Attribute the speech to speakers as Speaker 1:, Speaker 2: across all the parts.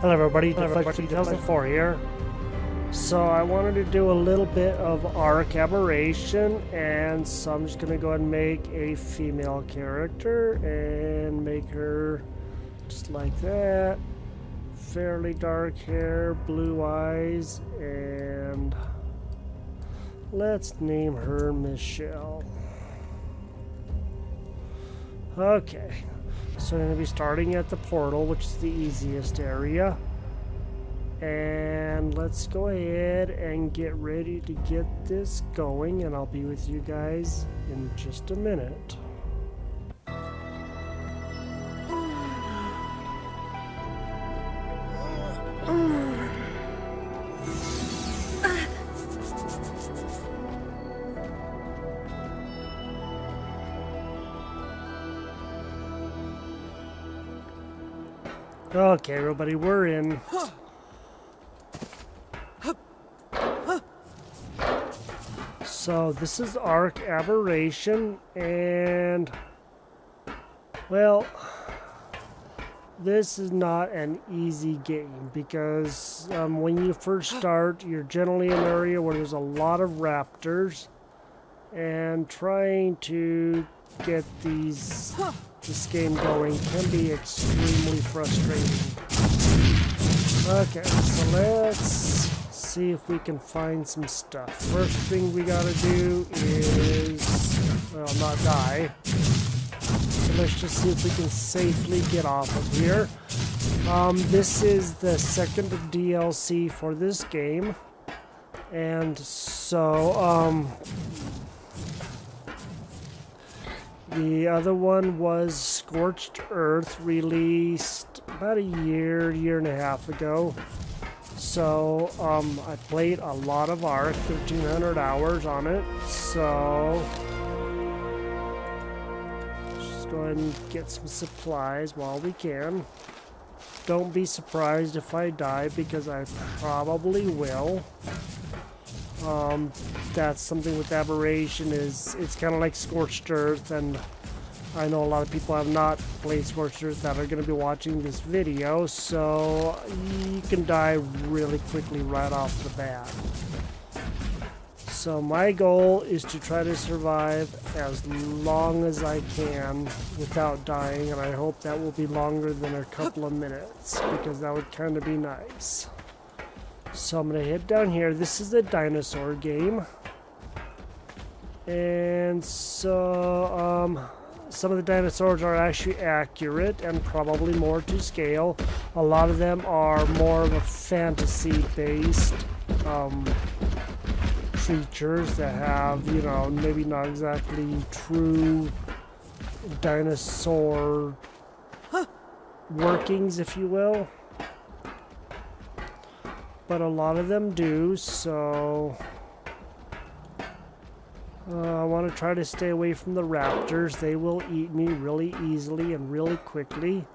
Speaker 1: Hello everybody, Deflex 2004 here. So I wanted to do a little bit of arc aberration, and so I'm just going to go ahead and make a female character and make her just like that. Fairly dark hair, blue eyes, and let's name her Michelle. Okay. So I'm going to be starting at the portal, which is the easiest area. And let's go ahead and get ready to get this going, and I'll be with you guys in just a minute. Okay, everybody, we're in. So this is Arc Aberration, and well, this is not an easy game because when you first start, you're generally in an area where there's a lot of raptors, and trying to get this game going can be extremely frustrating. Okay, so let's see if we can find some stuff. First thing we gotta do is, well, not die. So let's just see if we can safely get off of here. This is the second DLC for this game, and so the other one was Scorched Earth, released about a year and a half ago. So I played a lot of Arc, 1,300 hours on it. So just go ahead and get some supplies while we can. Don't be surprised if I die, because I probably will. That's something with Aberration, is it's kind of like Scorched Earth, and I know a lot of people have not played Scorched Earth that are going to be watching this video, so you can die really quickly right off the bat. So my goal is to try to survive as long as I can without dying, and I hope that will be longer than a couple of minutes, because that would kind of be nice. So I'm going to head down here. This is a dinosaur game. And so some of the dinosaurs are actually accurate and probably more to scale. A lot of them are more of a fantasy-based creatures that have, you know, maybe not exactly true dinosaur workings, if you will. But a lot of them do, so I want to try to stay away from the raptors. They will eat me really easily and really quickly.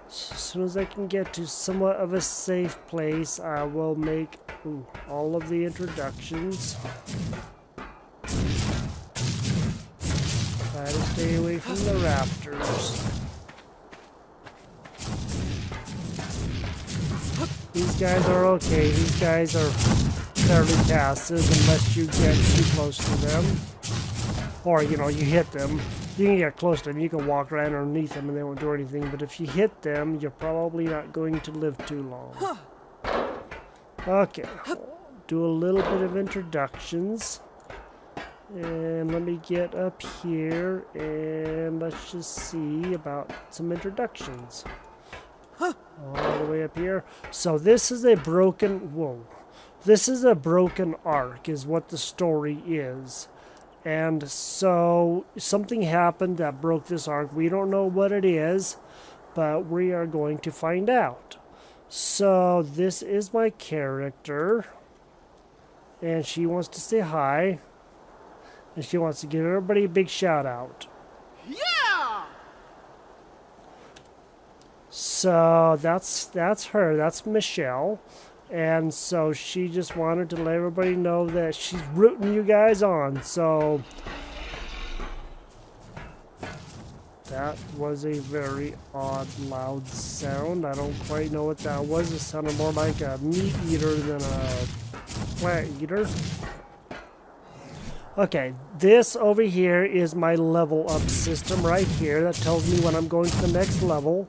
Speaker 1: So as soon as I can get to somewhat of a safe place, I will make all of the introductions. Try to stay away from the raptors. These guys are okay. These guys are fairly passive unless you get too close to them. Or, you know, you hit them. You can get close to them. You can walk right underneath them and they won't do anything. But if you hit them, you're probably not going to live too long. Okay. Do a little bit of introductions. And let me get up here and let's just see about some introductions. All the way up here. So this is a broken... Whoa. This is a broken arc, is what the story is. And so something happened that broke this arc. We don't know what it is, but we are going to find out. So this is my character. And she wants to say hi. And she wants to give everybody a big shout out. Yeah! So that's her. That's Michelle. And so she just wanted to let everybody know that she's rooting you guys on. So That was a very odd, loud sound. I don't quite know what that was. It sounded more like a meat eater than a plant eater. Okay, this over here is my level up system right here that tells me when I'm going to the next level.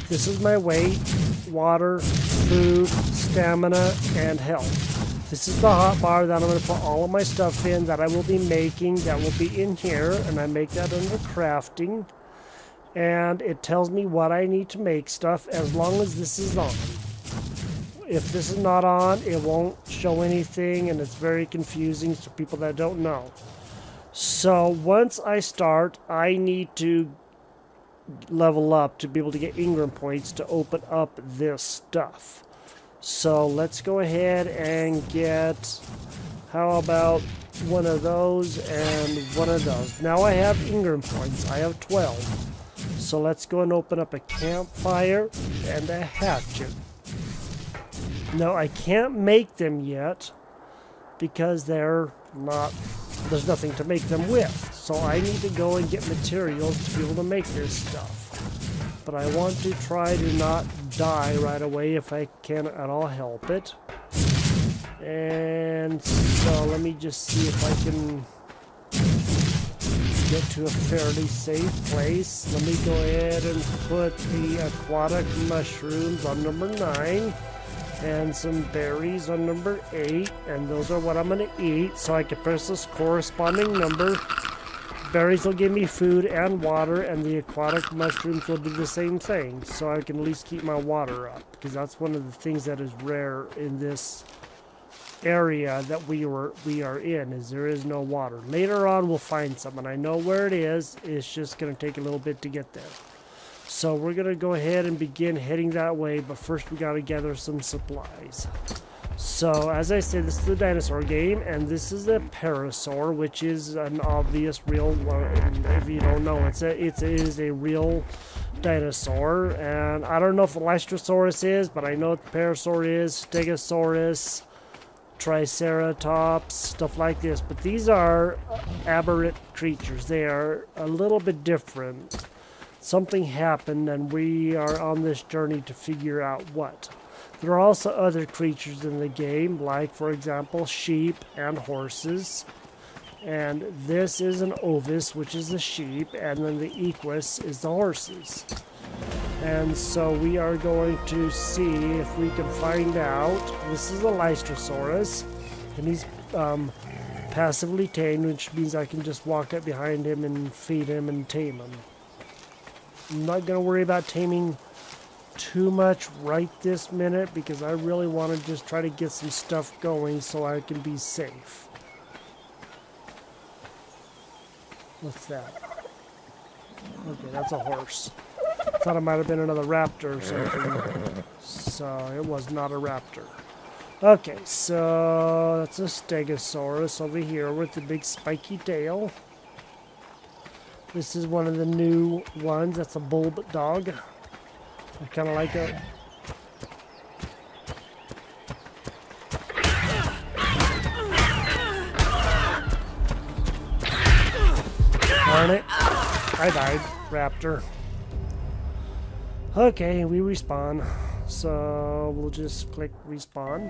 Speaker 1: This is my weight, water, food, stamina, and health. This is the hot bar that I'm going to put all of my stuff in that I will be making, that will be in here, and I make that under crafting. And it tells me what I need to make stuff as long as this is on. If this is not on, it won't show anything, and it's very confusing to people that don't know. So once I start, I need to level up to be able to get Ingram points to open up this stuff. So let's go ahead and get, how about one of those and one of those. Now I have Ingram points. I have 12. So let's go and open up a campfire and a hatchet. No, I can't make them yet because there's nothing to make them with. So I need to go and get materials to be able to make this stuff. But I want to try to not die right away if I can at all help it. And so let me just see if I can get to a fairly safe place. Let me go ahead and put the aquatic mushrooms on number 9. And some berries on number 8, and those are what I'm going to eat, so I can press this corresponding number. Berries will give me food and water, and the aquatic mushrooms will do the same thing, so I can at least keep my water up, because that's one of the things that is rare in this area that we are in, is there is no water. Later on we'll find some, and I know where it is. It's just going to take a little bit to get there. So we're going to go ahead and begin heading that way, but first we got to gather some supplies. So as I said, this is the dinosaur game, and this is a parasaur, which is an obvious real, if you don't know, it is a real dinosaur. And I don't know if a Lystrosaurus is, but I know what the parasaur is, Stegosaurus, Triceratops, stuff like this. But these are aberrant creatures. They are a little bit different. Something happened, and we are on this journey to figure out what. There are also other creatures in the game, like, for example, sheep and horses. And this is an ovis, which is the sheep, and then the equus is the horses. And so we are going to see if we can find out. This is a Lystrosaurus, and he's passively tamed, which means I can just walk up behind him and feed him and tame him. I'm not going to worry about taming too much right this minute because I really want to just try to get some stuff going so I can be safe. What's that? Okay, that's a horse. Thought it might have been another raptor or something. So it was not a raptor. Okay, so that's a Stegosaurus over here with the big spiky tail. This is one of the new ones. That's a bulldog. I kind of like it. Darn it. I died. Raptor. Okay, we respawn. So we'll just click respawn.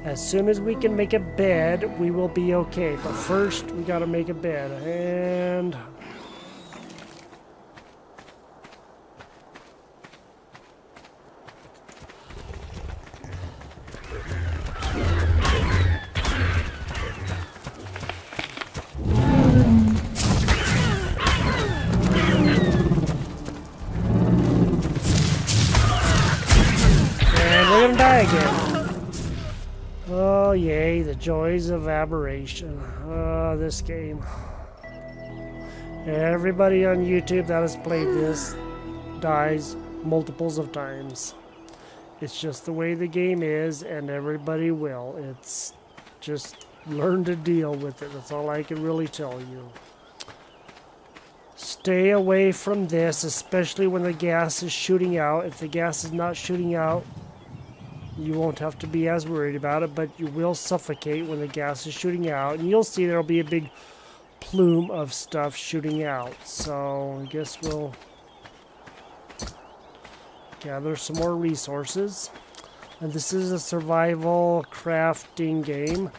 Speaker 1: As soon as we can make a bed, we will be okay. But first, we gotta make a bed. And... we're gonna die again. Oh yay, the joys of Aberration. This game. Everybody on YouTube that has played this dies multiples of times. It's just the way the game is, and everybody will. It's just learn to deal with it. That's all I can really tell you. Stay away from this, especially when the gas is shooting out. If the gas is not shooting out, you won't have to be as worried about it, but you will suffocate when the gas is shooting out. And you'll see there'll be a big plume of stuff shooting out. So I guess we'll gather some more resources. And this is a survival crafting game.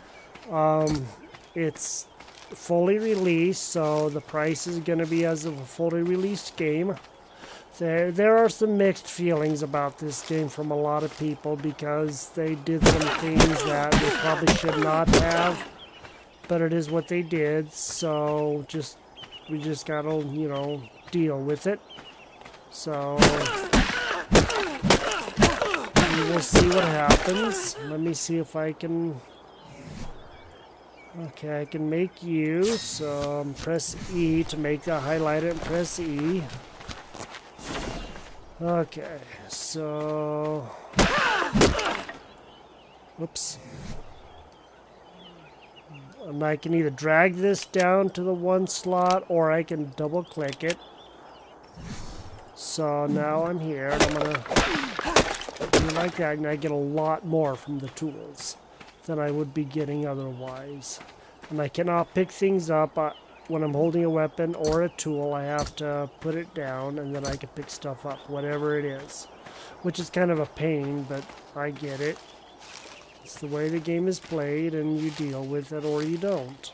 Speaker 1: It's fully released, so the price is going to be as of a fully released game. There are some mixed feelings about this game from a lot of people because they did some things that they probably should not have, but it is what they did, so we just gotta, you know, deal with it. So we will see what happens. Let me see if I can. Okay, I can make you, so press E to make that highlighted and press E. Okay, so whoops. And I can either drag this down to the one slot or I can double click it. So now I'm here and I'm gonna do like that, and I get a lot more from the tools than I would be getting otherwise. And I cannot pick things up when I'm holding a weapon or a tool. I have to put it down and then I can pick stuff up, whatever it is, which is kind of a pain, but I get it. It's the way the game is played, and you deal with it or you don't.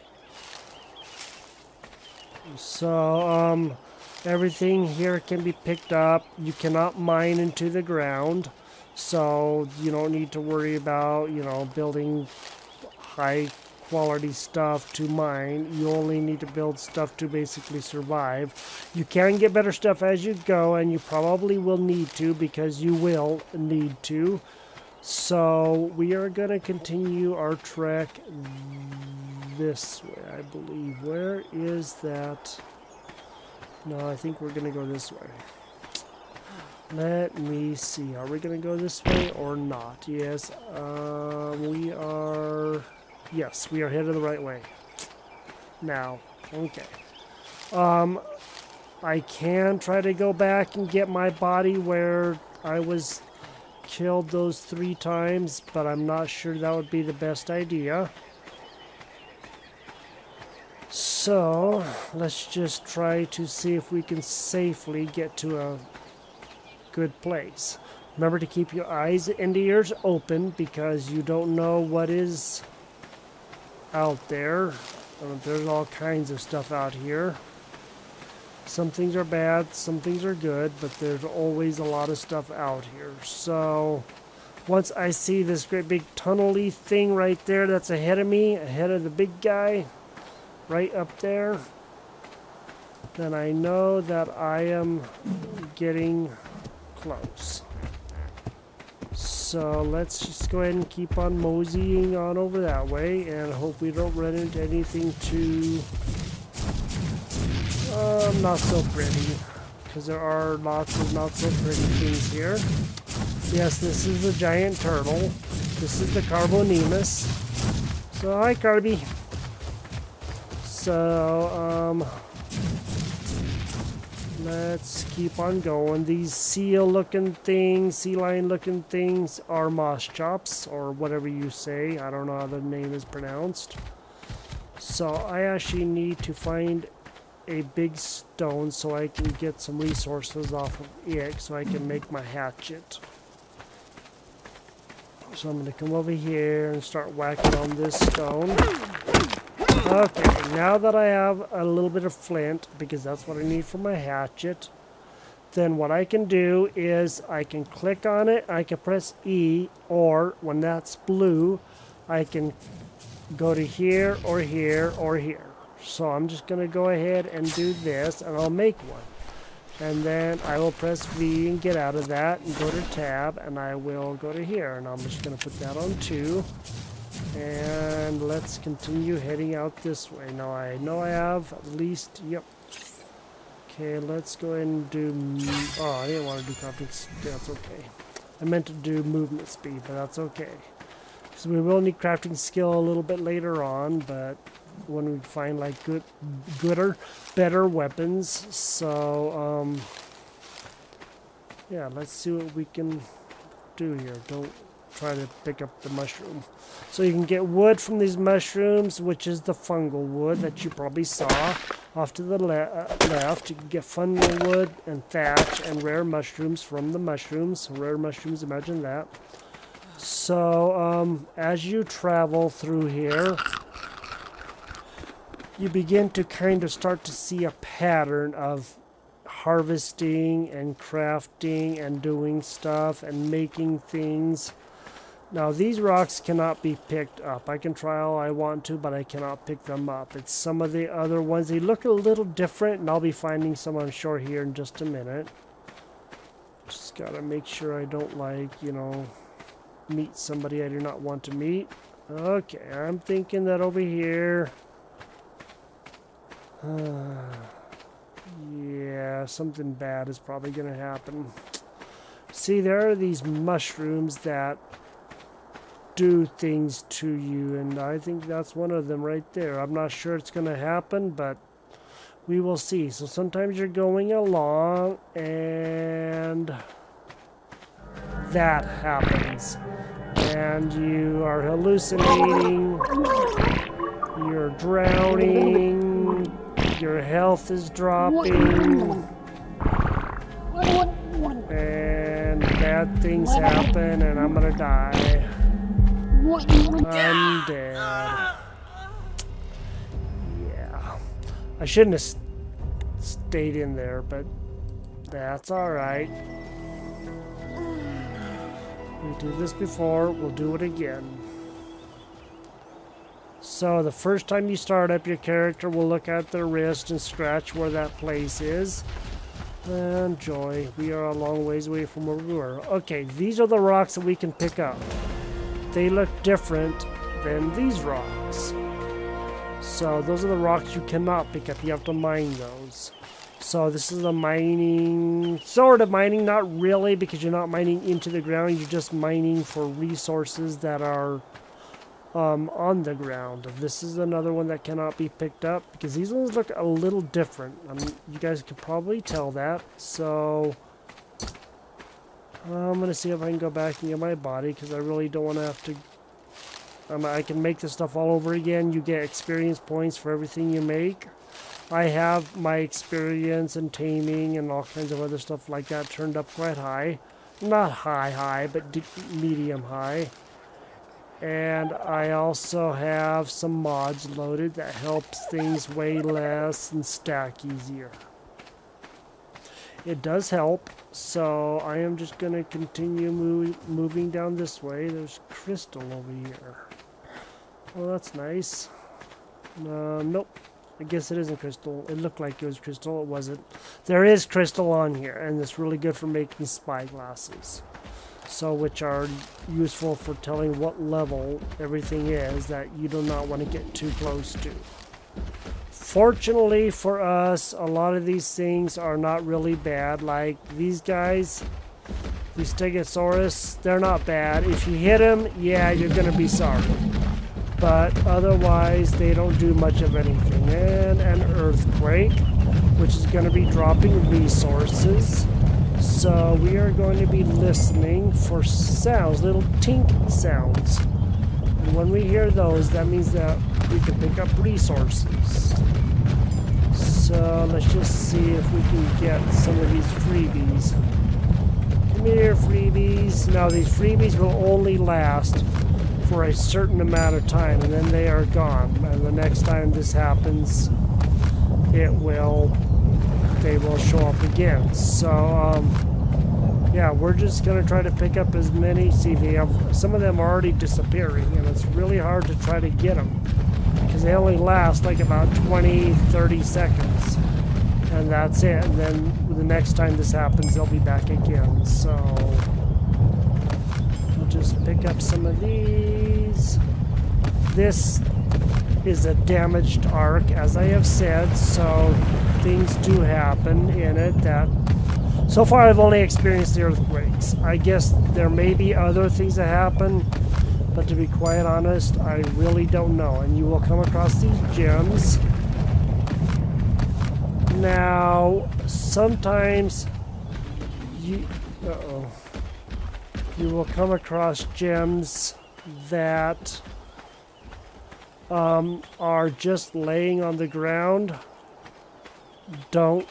Speaker 1: So everything here can be picked up. You cannot mine into the ground, so you don't need to worry about, you know, building high quality stuff to mine. You only need to build stuff to basically survive. You can get better stuff as you go, and you probably will need to, because you will need to. So we are going to continue our trek this way, I believe. Where is that? No, I think we're going to go this way. Let me see. Are we going to go this way or not? Yes, we are... Yes, we are headed the right way. Now, okay. I can try to go back and get my body where I was killed those 3 times, but I'm not sure that would be the best idea. So, let's just try to see if we can safely get to a good place. Remember to keep your eyes and ears open, because you don't know what is out there. There's all kinds of stuff out here. Some things are bad, some things are good, but there's always a lot of stuff out here. So once I see this great big tunnel-y thing right there that's ahead of me, ahead of the big guy right up there, then I know that I am getting close. So let's just go ahead and keep on moseying on over that way and hope we don't run into anything too not so pretty, because there are lots of not so pretty things here. Yes, this is the giant turtle. This is the Carbonemus. So hi, Carby. So let's keep on going. These seal-looking things, sea lion-looking things are moss chops, or whatever you say. I don't know how the name is pronounced. So I actually need to find a big stone so I can get some resources off of it so I can make my hatchet. So I'm going to come over here and start whacking on this stone. Okay, now that I have a little bit of flint, because that's what I need for my hatchet, then what I can do is I can click on it, I can press E, or when that's blue, I can go to here or here or here. So I'm just going to go ahead and do this, and I'll make one. And then I will press V and get out of that and go to tab, and I will go to here. And I'm just going to put that on 2. And let's continue heading out this way. Now I know I have at least, yep. Okay, let's go ahead and do, oh, I didn't want to do crafting, that's okay. I meant to do movement speed, but that's okay. So we will need crafting skill a little bit later on, but when we find like better weapons. So yeah, let's see what we can do here. try to pick up the mushroom. So you can get wood from these mushrooms, which is the fungal wood that you probably saw off to the left. You can get fungal wood and thatch and rare mushrooms from the mushrooms. Rare mushrooms, imagine that. So as you travel through here, you begin to kind of start to see a pattern of harvesting and crafting and doing stuff and making things. Now these rocks cannot be picked up. I can try all I want to, but I cannot pick them up. It's some of the other ones. They look a little different, and I'll be finding some, I'm sure, here in just a minute. Just gotta make sure I don't, like, you know, meet somebody I do not want to meet. Okay, I'm thinking that over here... yeah, something bad is probably gonna happen. See, there are these mushrooms that do things to you, and I think that's one of them right there. I'm not sure it's gonna happen, but we will see. So sometimes you're going along and that happens, and you are hallucinating, you're drowning, your health is dropping, and bad things happen, and I'm gonna die. I'm dead. Yeah. I shouldn't have stayed in there, but that's alright. We did this before, we'll do it again. So the first time you start up, your character will look at their wrist and scratch where that place is. And joy, we are a long ways away from where we were. Okay, these are the rocks that we can pick up. They look different than these rocks. So those are the rocks you cannot pick up. You have to mine those. So this is a mining, sort of mining, not really, because you're not mining into the ground. You're just mining for resources that are on the ground. This is another one that cannot be picked up because these ones look a little different. I mean, you guys can probably tell that. So I'm going to see if I can go back and get my body because I really don't want to have to... I can make this stuff all over again. You get experience points for everything you make. I have my experience and taming and all kinds of other stuff like that turned up quite high. Not high, but medium high. And I also have some mods loaded that helps things weigh less and stack easier. It does help, so I am just going to continue moving down this way. There's crystal over here. Well, that's nice. Nope. I guess it isn't crystal. It looked like it was crystal. It wasn't. There is crystal on here, and it's really good for making spy glasses. So, which are useful for telling what level everything is that you do not want to get too close to. Fortunately for us, a lot of these things are not really bad. Like these guys, these Stegosaurus, they're not bad. If you hit them, yeah, you're going to be sorry. But otherwise, they don't do much of anything. And an earthquake, which is going to be dropping resources. So we are going to be listening for sounds, little tink sounds. And when we hear those, that means that we can pick up resources. So let's just see if we can get some of these freebies. Come here, freebies. Now these freebies will only last for a certain amount of time, and then they are gone. And the next time this happens, they will show up again. So yeah, we're just gonna try to pick up as many. See, they have some of them are already disappearing, and it's really hard to try to get them because they only last like about 20-30 seconds, and that's it. And then the next time this happens, they'll be back again. So we'll just pick up some of these. This is a damaged ark, as I have said, so things do happen in it that... So far I've only experienced the earthquakes. I guess there may be other things that happen, but to be quite honest, I really don't know. And you will come across these gems. Now, sometimes you... you will come across gems that are just laying on the ground. Don't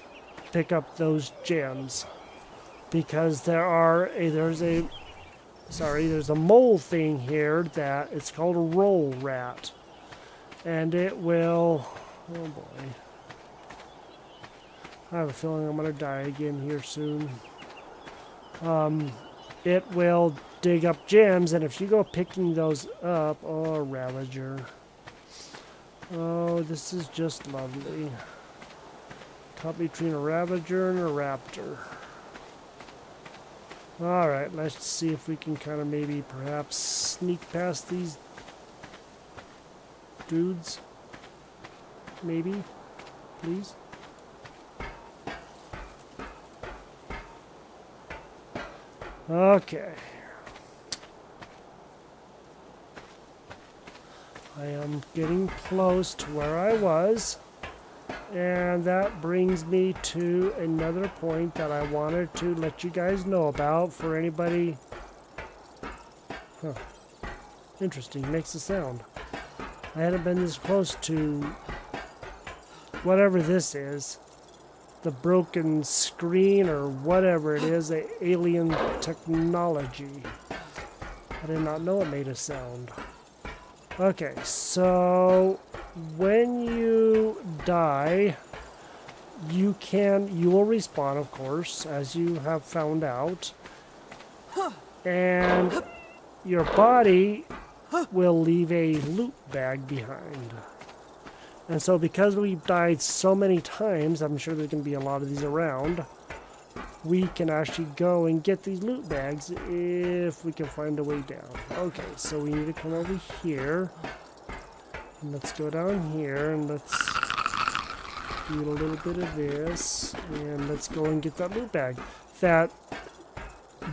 Speaker 1: pick up those gems because there's a mole thing here that it's called a roll rat, and it will, oh boy, I have a feeling I'm gonna die again here soon. It will dig up gems, and if you go picking those up, oh, Ravager, oh, this is just lovely. Caught between a Ravager and a Raptor. Alright, let's see if we can kind of maybe perhaps sneak past these dudes. Maybe? Please? Okay. I am getting close to where I was. And that brings me to another point that I wanted to let you guys know about for anybody. Huh. Interesting, makes a sound. I hadn't been this close to whatever this is. The broken screen or whatever it is, the alien technology. I did not know it made a sound. Okay, so when you die, you will respawn, of course, as you have found out. And your body will leave a loot bag behind. And so because we've died so many times, I'm sure there's going to be a lot of these around, we can actually go and get these loot bags if we can find a way down. Okay, so we need to come over here. And let's go down here and let's do a little bit of this. And let's go and get that loot bag. That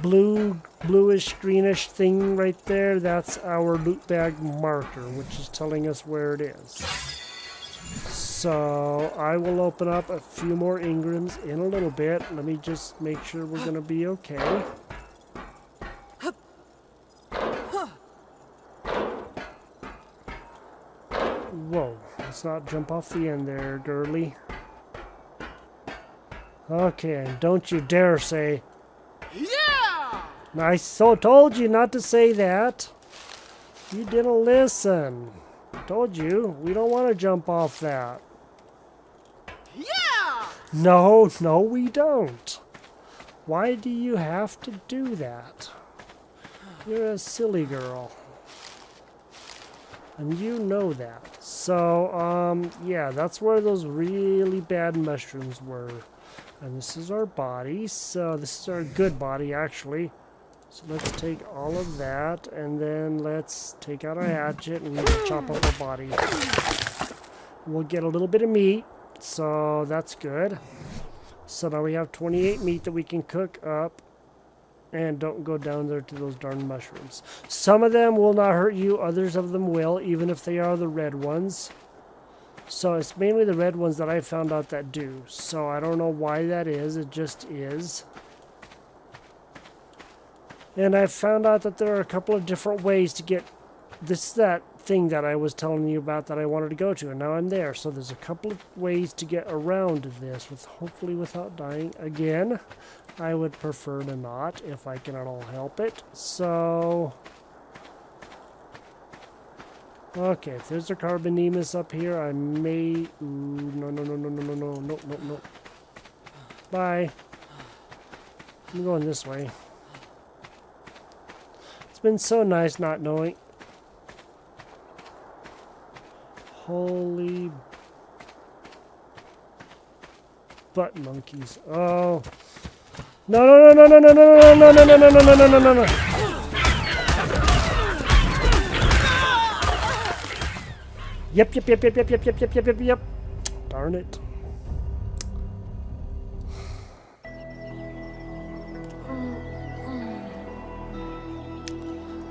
Speaker 1: bluish, greenish thing right there, that's our loot bag marker, which is telling us where it is. So I will open up a few more engrams in a little bit. Let me just make sure we're going to be okay. Whoa, let's not jump off the end there, girly. Okay, and don't you dare say, yeah! I so told you not to say that. You didn't listen. I told you, we don't want to jump off that. Yeah! No, we don't. Why do you have to do that? You're a silly girl. And you know that. So, yeah, that's where those really bad mushrooms were. And this is our body. So this is our good body, actually. So let's take all of that, and then let's take out our hatchet and chop up our body. We'll get a little bit of meat, so that's good. So now we have 28 meat that we can cook up. And don't go down there to those darn mushrooms. Some of them will not hurt you, others of them will, even if they are the red ones. So it's mainly the red ones that I found out that do. So I don't know why that is, it just is. And I found out that there are a couple of different ways to get that thing that I was telling you about that I wanted to go to, and now I'm there. So there's a couple of ways to get around this, hopefully without dying again. I would prefer to not, if I can at all help it. So, okay, if there's a Carbonemus up here, I may. Ooh, no. Bye. I'm going this way. It's been so nice not knowing. Holy butt monkeys! Oh. No. Yep. Darn it.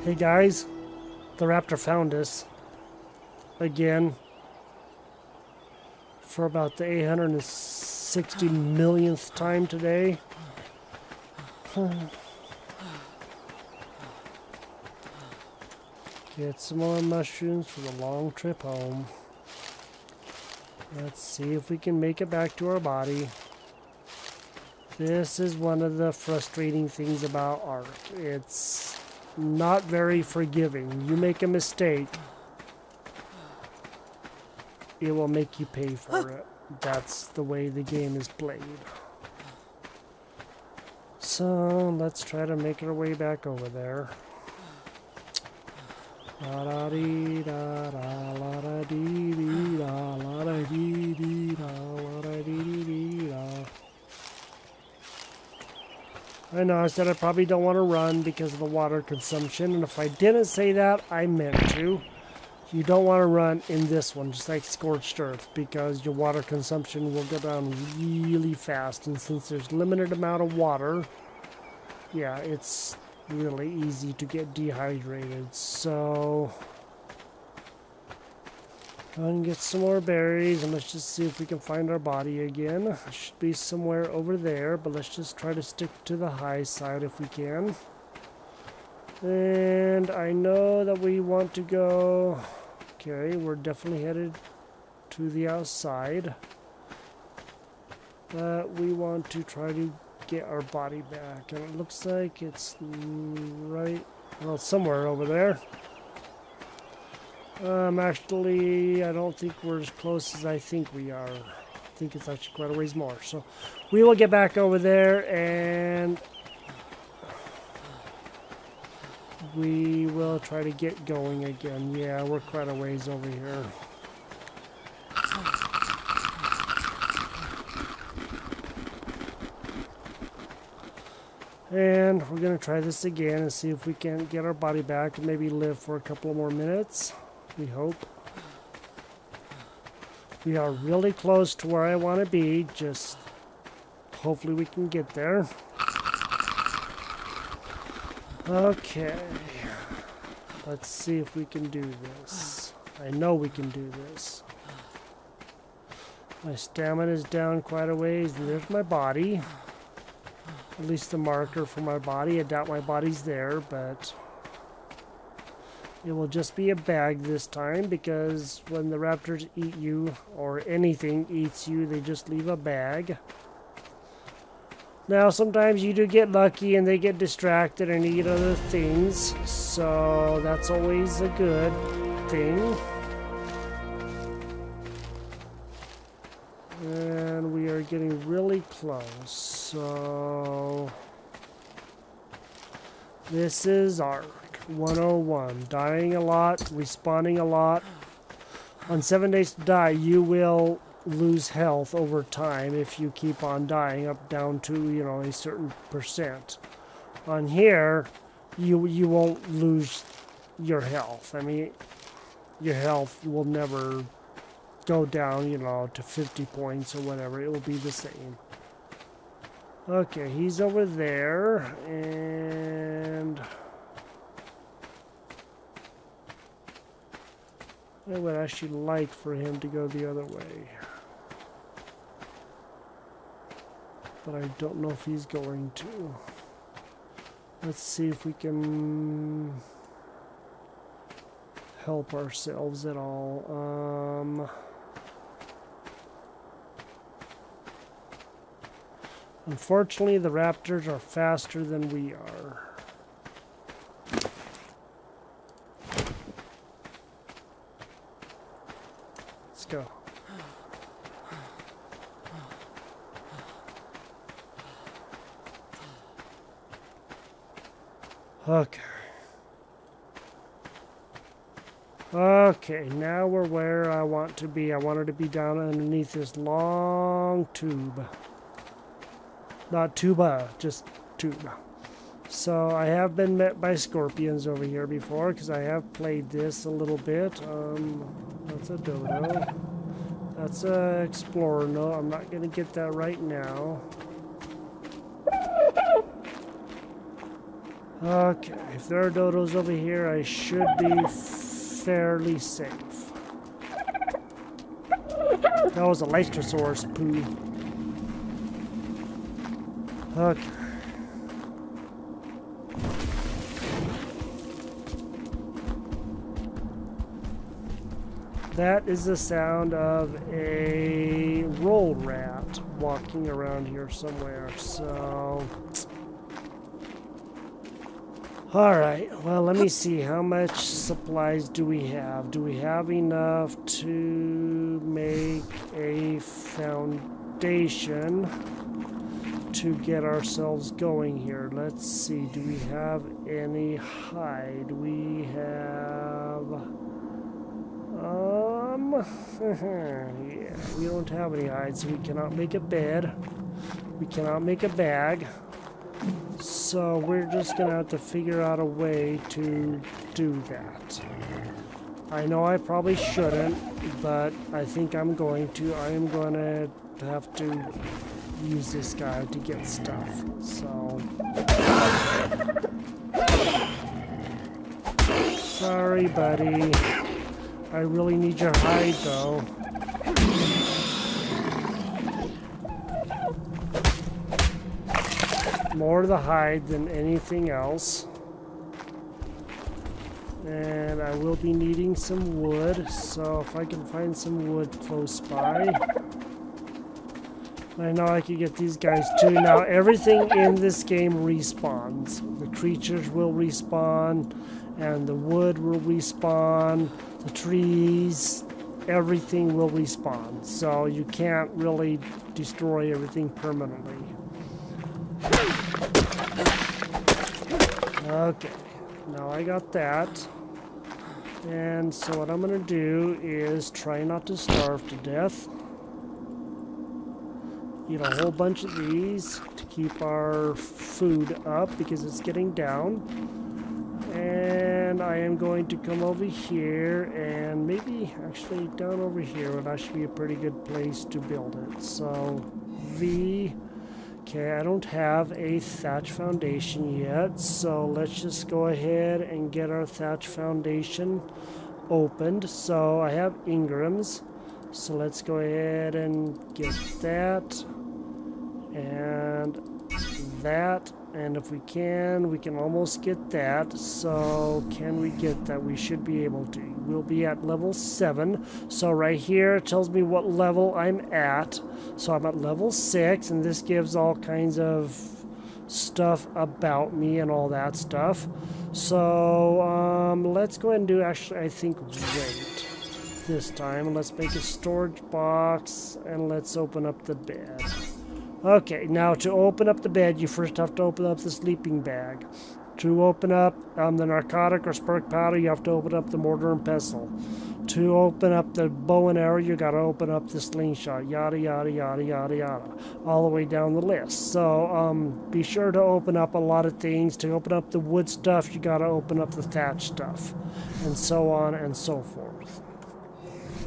Speaker 1: Hey guys, the raptor found us again for about the 860 millionth time today. Get some more mushrooms for the long trip home. Let's see if we can make it back to our body. This is one of the frustrating things about Ark. It's not very forgiving. You make a mistake, it will make you pay for it. That's the way the game is played. So let's try to make our way back over there. La da dee da da, la da dee dee da, la da dee dee da, la da dee dee da. I know I said I probably don't want to run because of the water consumption, and if I didn't say that, I meant to. You don't want to run in this one, just like Scorched Earth, because your water consumption will go down really fast, and since there's limited amount of water, yeah, it's really easy to get dehydrated. So go and get some more berries, and let's just see if we can find our body again. It should be somewhere over there, but let's just try to stick to the high side if we can. And I know that we want to go... Okay, we're definitely headed to the outside. But we want to try to get our body back. And it looks like it's right... Well, somewhere over there. Actually, I don't think we're as close as I think we are. I think it's actually quite a ways more. So we will get back over there and... we will try to get going again. Yeah, we're quite a ways over here. And we're going to try this again and see if we can get our body back and maybe live for a couple more minutes. We hope. We are really close to where I want to be. Just hopefully we can get there. Okay, let's see if we can do this. I know we can do this. My stamina is down quite a ways, and there's my body. At least the marker for my body. I doubt my body's there, but it will just be a bag this time, because when the raptors eat you, or anything eats you, they just leave a bag. Now, sometimes you do get lucky and they get distracted and eat other things, so that's always a good thing. And we are getting really close, so... This is Ark 101. Dying a lot, respawning a lot. On 7 Days to Die, you will lose health over time if you keep on dying up down to, you know, a certain percent. On here, you won't lose your health. I mean, your health will never go down, you know, to 50 points or whatever. It will be the same. Okay, he's over there, and I would actually like for him to go the other way. But I don't know if he's going to. Let's see if we can help ourselves at all. Unfortunately, the raptors are faster than we are. Let's go. Okay. Okay, now we're where I want to be. I wanted to be down underneath this long tube. Not tuba, just tube. So I have been met by scorpions over here before because I have played this a little bit. That's a dodo. That's a explorer. No, I'm not going to get that right now. Okay, if there are dodos over here, I should be fairly safe. That was a Lytrosaurus poo. Okay. That is the sound of a roll rat walking around here somewhere, so... Alright, well, let me see. How much supplies do we have? Do we have enough to make a foundation to get ourselves going here? Let's see. Do we have any hide? We have... yeah, we don't have any hide, so we cannot make a bed. We cannot make a bag. So we're just gonna have to figure out a way to do that. I know I probably shouldn't, but I think I'm going to. I am gonna have to use this guy to get stuff. So sorry, buddy. I really need your hide, though. More the hide than anything else. And I will be needing some wood, so if I can find some wood close by. I know I can get these guys too. Now everything in this game respawns. The creatures will respawn, and the wood will respawn, the trees, everything will respawn. So you can't really destroy everything permanently. Okay, now I got that. And so what I'm gonna do is try not to starve to death. Eat a whole bunch of these to keep our food up because it's getting down. And I am going to come over here and maybe actually down over here would actually be a pretty good place to build it. So V. Okay, I don't have a thatch foundation yet, so let's just go ahead and get our thatch foundation opened. So I have Ingrams, so let's go ahead and get that and that, and if we can almost get that. So can we get that? We should be able to. We'll be at level 7. So right here it tells me what level I'm at. So I'm at level 6, and this gives all kinds of stuff about me and all that stuff. So let's go ahead and do, actually, I think, wait this time. Let's make a storage box, and let's open up the bed. Okay, now to open up the bed, you first have to open up the sleeping bag. To open up the narcotic or spark powder, you have to open up the mortar and pestle. To open up the bow and arrow, you got to open up the slingshot. Yada, yada, yada, yada, yada. All the way down the list. So be sure to open up a lot of things. To open up the wood stuff, you got to open up the thatch stuff. And so on and so forth.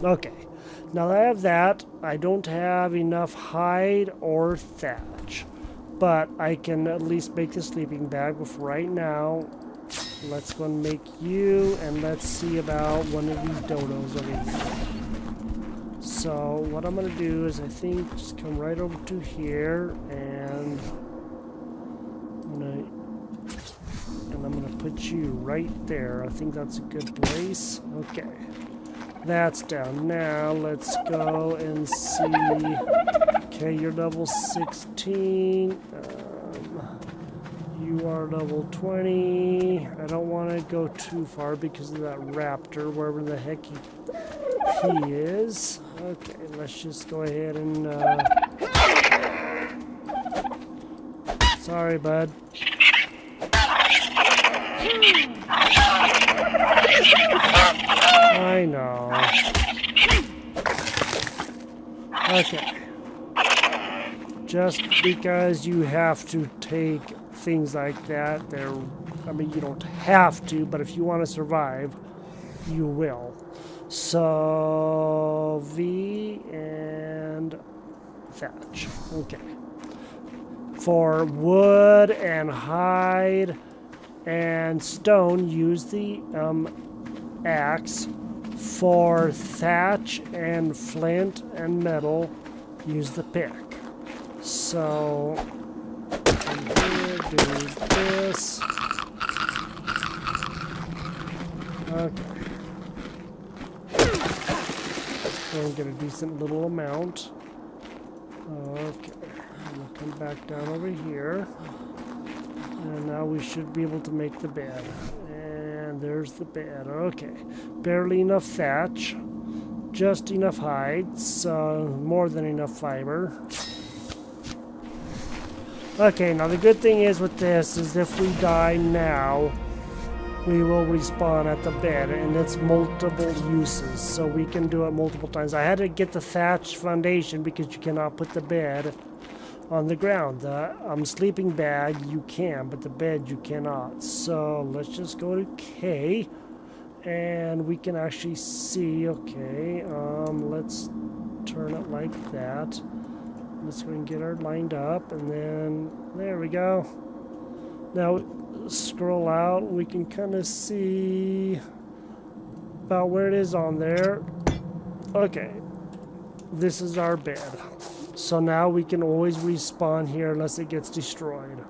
Speaker 1: Okay. Now that I have that, I don't have enough hide or thatch. But I can at least make the sleeping bag. But for right now, let's go and make you, and let's see about one of these dodos over here. So what I'm going to do is, I think, just come right over to here, and I'm going to put you right there. I think that's a good place. Okay. That's down. Now let's go and see. Okay, you're level 16. You are level 20. I don't want to go too far because of that raptor, wherever the heck he is. Okay, let's just go ahead and... Sorry, bud. I know. Okay. Just because you have to take things like that, I mean, you don't have to, but if you want to survive, you will. So, V and thatch. Okay. For wood and hide and stone, use the axe. For thatch and flint and metal, use the pick. So, I'm here, do this. Okay. So I'm get a decent little amount. Okay, we'll come back down over here. And now we should be able to make the bed. And there's the bed. Okay, barely enough thatch. Just enough hides. More than enough fiber. Okay, now the good thing is with this is if we die now, we will respawn at the bed, and it's multiple uses, so we can do it multiple times. I had to get the thatch foundation because you cannot put the bed on the ground. The sleeping bag you can, but the bed you cannot. So let's just go to K, and we can actually see. Okay, let's turn it like that. Let's go and get her lined up, and then there we go. Now scroll out, we can kind of see about where it is on there. Okay, this is our bed. So now we can always respawn here unless it gets destroyed.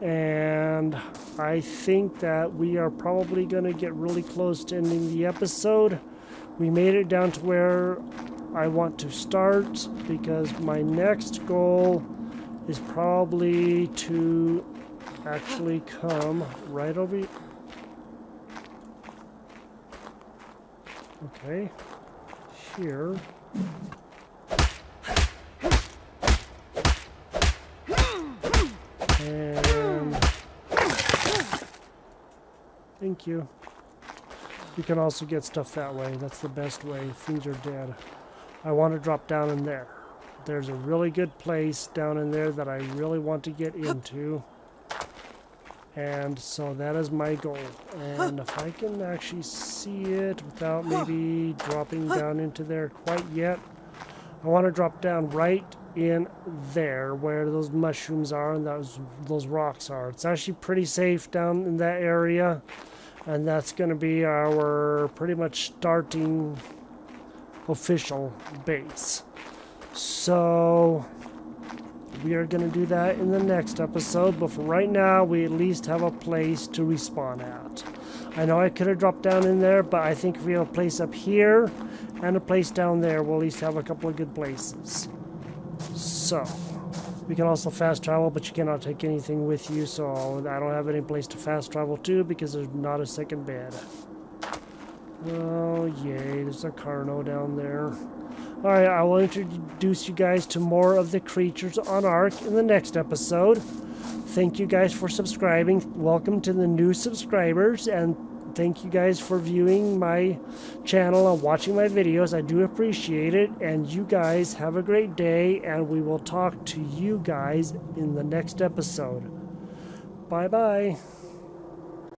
Speaker 1: And I think that we are probably going to get really close to ending the episode. We made it down to where I want to start, because my next goal is probably to actually come right over okay, here. And thank you. You can also get stuff that way. That's the best way. Things are dead. I want to drop down in there. There's a really good place down in there that I really want to get into. And so that is my goal. And if I can actually see it without maybe dropping down into there quite yet, I want to drop down right in there where those mushrooms are and those rocks are. It's actually pretty safe down in that area. And that's going to be our pretty much starting official base. So we are going to do that in the next episode, but for right now we at least have a place to respawn at. I know I could have dropped down in there, but I think if we have a place up here and a place down there, we'll at least have a couple of good places. So we can also fast travel, but you cannot take anything with you, so I don't have any place to fast travel to because there's not a second bed. Oh, yay, there's a Carno down there. Alright, I will introduce you guys to more of the creatures on Ark in the next episode. Thank you guys for subscribing. Welcome to the new subscribers, and thank you guys for viewing my channel and watching my videos. I do appreciate it, and you guys have a great day, and we will talk to you guys in the next episode. Bye-bye.